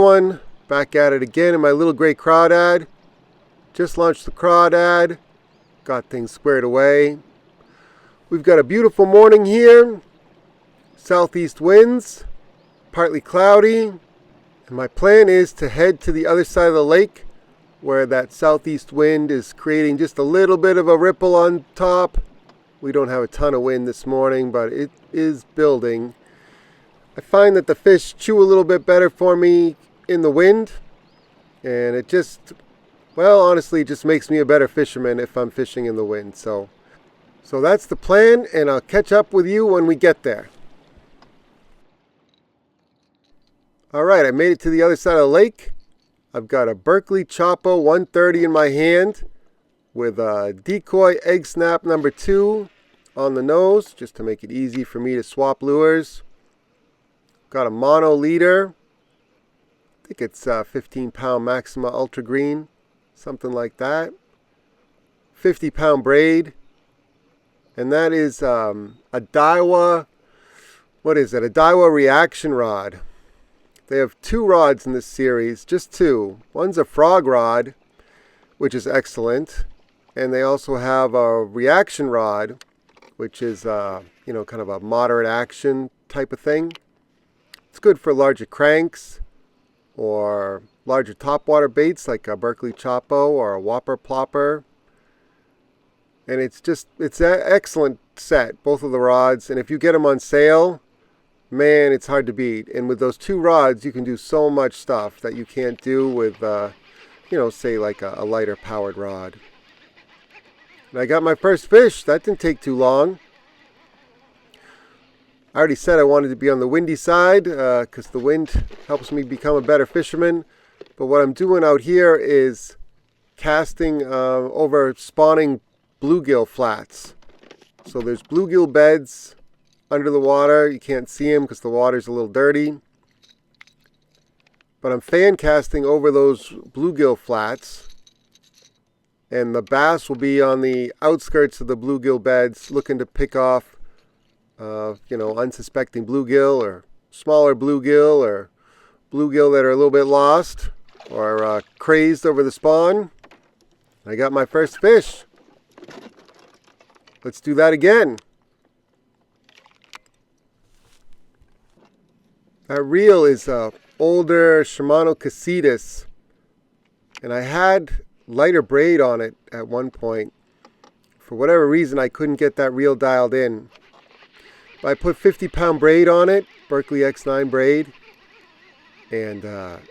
everyone. Back at it again in my little gray crawdad. Just launched the crawdad. Got things squared away. We've got a beautiful morning here. Southeast winds. Partly cloudy. And my plan is to head to the other side of the lake where that southeast wind is creating just a little bit of a ripple on top. We don't have a ton of wind this morning, but it is building. I find that the fish chew a little bit better for me in the wind, and it just, well, honestly, it just makes me a better fisherman if I'm fishing in the wind. So that's the plan, and I'll catch up with you when we get there. Alright, I made it to the other side of the lake. I've got a Berkley Choppo 130 in my hand with a decoy egg snap number 2 on the nose, just to make it easy for me to swap lures. Got a mono leader. I think it's 15-pound Maxima Ultra Green, something like that. 50-pound braid. And that is a Daiwa, what is it? A Daiwa reaction rod. They have 2 rods in this series, just 2. One's a frog rod, which is excellent. And they also have a reaction rod, which is, kind of a moderate action type of thing. It's good for larger cranks or larger topwater baits like a Berkley Choppo or a Whopper Plopper. And it's an excellent set, both of the rods. And if you get them on sale, man, it's hard to beat. And with those 2 rods, you can do so much stuff that you can't do with, say like a lighter powered rod. And I got my first fish. That didn't take too long. I already said I wanted to be on the windy side because the wind helps me become a better fisherman. But what I'm doing out here is casting over spawning bluegill flats. So there's bluegill beds under the water. You can't see them because the water's a little dirty. But I'm fan casting over those bluegill flats. And the bass will be on the outskirts of the bluegill beds looking to pick off unsuspecting bluegill or smaller bluegill or bluegill that are a little bit lost or crazed over the spawn. I got my first fish. Let's do that again. That reel is a older Shimano Casitas, and I had lighter braid on it at one point. For whatever reason, I couldn't get that reel dialed in. I put 50-pound braid on it, Berkley X9 braid, and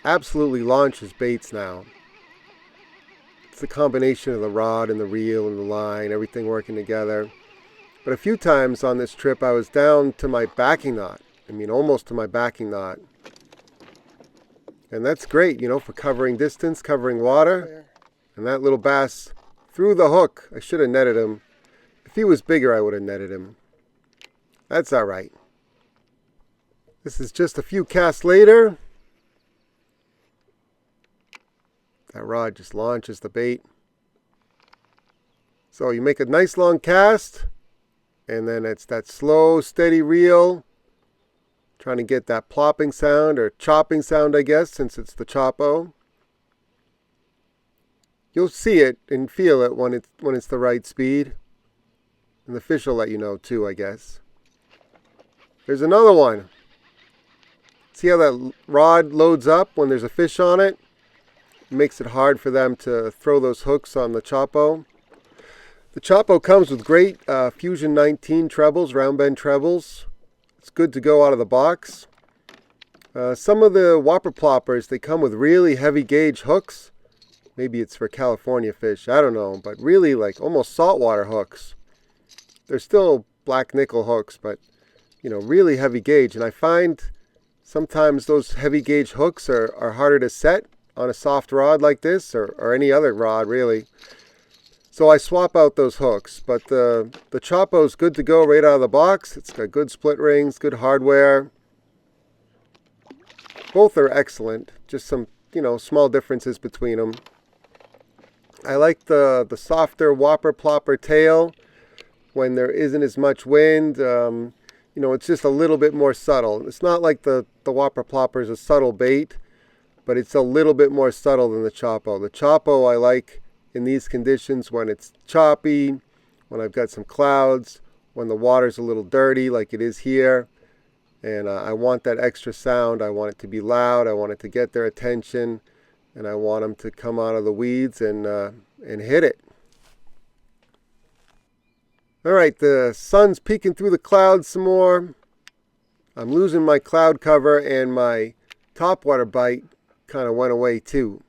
absolutely launches baits now. It's the combination of the rod and the reel and the line, everything working together. But a few times on this trip, I was down to my backing knot. Almost to my backing knot. And that's great, for covering distance, covering water. And that little bass threw the hook. I should have netted him. If he was bigger, I would have netted him. That's all right. This is just a few casts later. That rod just launches the bait. So you make a nice long cast, and then it's that slow, steady reel. Trying to get that plopping sound, or chopping sound, I guess, since it's the Choppo. You'll see it and feel it when it's the right speed. And the fish will let you know too, I guess. There's another one. See how that rod loads up when there's a fish on it? It makes it hard for them to throw those hooks on the Choppo. The Choppo comes with great Fusion 19 trebles, round bend trebles. It's good to go out of the box. Some of the Whopper Ploppers, they come with really heavy gauge hooks. Maybe it's for California fish, I don't know. But really like almost saltwater hooks. They're still black nickel hooks, but really heavy gauge. And I find sometimes those heavy gauge hooks are harder to set on a soft rod like this or any other rod really. So I swap out those hooks. But the Choppo is good to go right out of the box. It's got good split rings, good hardware. Both are excellent. Just some, small differences between them. I like the softer Whopper Plopper tail when there isn't as much wind. It's just a little bit more subtle. It's not like the Whopper Plopper is a subtle bait. but it's a little bit more subtle than the Choppo. The Choppo I like in these conditions when it's choppy, when I've got some clouds, when the water's a little dirty like it is here, and I want that extra sound. I want it to be loud, I want it to get their attention, and I want them to come out of the weeds and hit it. Alright, the sun's peeking through the clouds some more. I'm losing my cloud cover, and my topwater bite kind of went away too.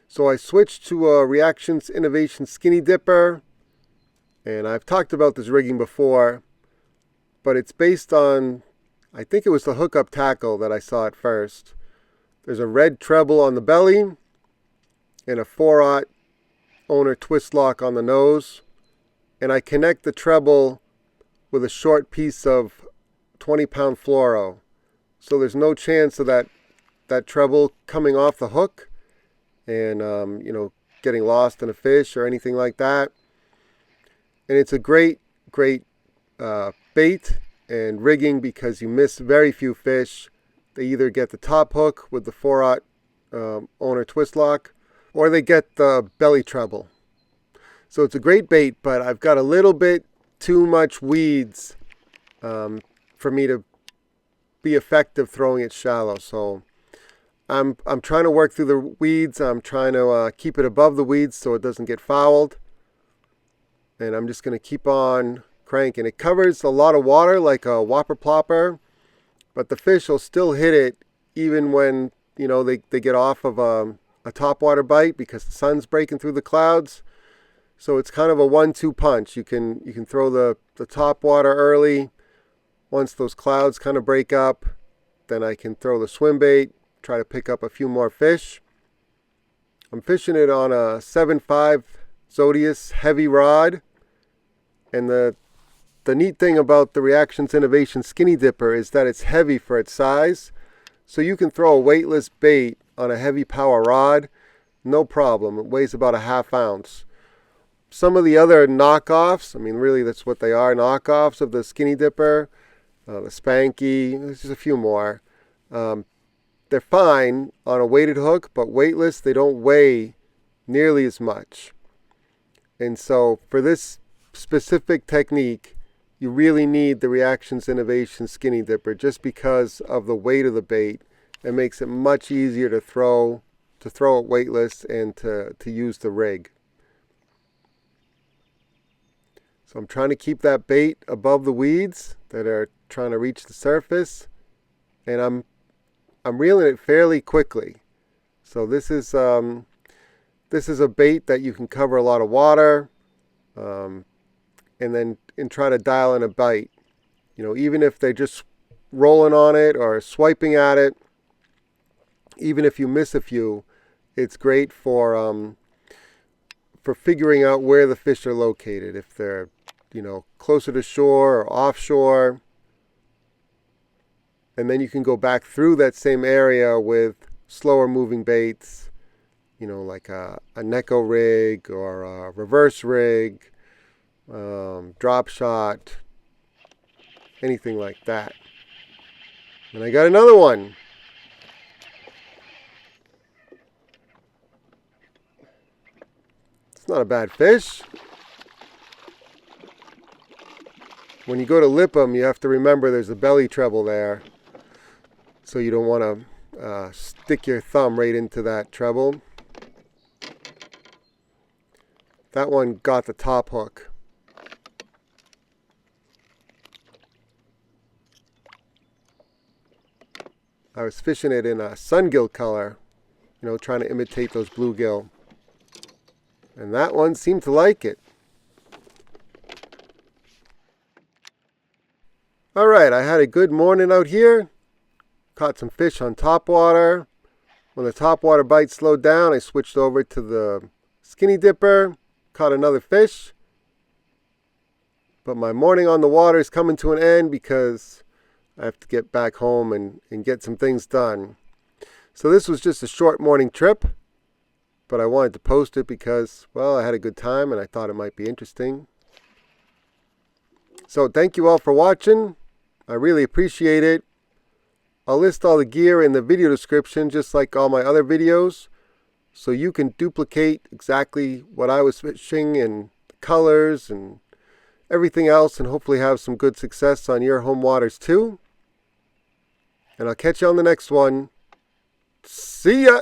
So I switched to a Reactions Innovation Skinny Dipper, and I've talked about this rigging before, but it's based on, I think it was the hookup tackle that I saw at first. There's a red treble on the belly and a 4/0 owner twist lock on the nose, and I connect the treble with a short piece of 20-pound fluoro. So there's no chance of that treble coming off the hook and getting lost in a fish or anything like that. And it's a great bait and rigging because you miss very few fish. They either get the top hook with the 4/0 owner twist lock, or they get the belly treble. So it's a great bait, but I've got a little bit too much weeds for me to be effective throwing it shallow. So I'm trying to work through the weeds. I'm trying to keep it above the weeds so it doesn't get fouled. And I'm just going to keep on cranking. It covers a lot of water like a whopper plopper, but the fish will still hit it even when they get off of a topwater bite because the sun's breaking through the clouds. So it's kind of a 1-2 punch. You can throw the topwater early. Once those clouds kind of break up, then I can throw the swim bait, try to pick up a few more fish. I'm fishing it on a 7.5 Zodius heavy rod. And the neat thing about the Reactions Innovation Skinny Dipper is that it's heavy for its size. So you can throw a weightless bait on a heavy power rod, no problem. It weighs about a ½ ounce. Some of the other knockoffs, I mean really that's what they are, knockoffs of the Skinny Dipper, the Spanky, there's just a few more. They're fine on a weighted hook, but weightless, they don't weigh nearly as much. And so for this specific technique, you really need the Reactions Innovation Skinny Dipper just because of the weight of the bait. It makes it much easier to throw it weightless and to use the rig. So I'm trying to keep that bait above the weeds that are trying to reach the surface, and I'm reeling it fairly quickly. So this is a bait that you can cover a lot of water, and try to dial in a bite. Even if they're just rolling on it or swiping at it, even if you miss a few, it's great for figuring out where the fish are located. If they're closer to shore or offshore, and then you can go back through that same area with slower moving baits, like a Neko rig or a reverse rig, drop shot, anything like that. And I got another one. It's not a bad fish. When you go to lip them, you have to remember there's a belly treble there. So you don't want to stick your thumb right into that treble. That one got the top hook. I was fishing it in a sungill color, trying to imitate those bluegill. And that one seemed to like it. Alright, I had a good morning out here. Caught some fish on topwater. When the topwater bite slowed down, I switched over to the Skinny Dipper. Caught another fish. But my morning on the water is coming to an end because I have to get back home and get some things done. So this was just a short morning trip, but I wanted to post it because, well, I had a good time and I thought it might be interesting. So thank you all for watching. I really appreciate it. I'll list all the gear in the video description, just like all my other videos, so you can duplicate exactly what I was fishing and the colors and everything else, and hopefully have some good success on your home waters too. And I'll catch you on the next one. See ya!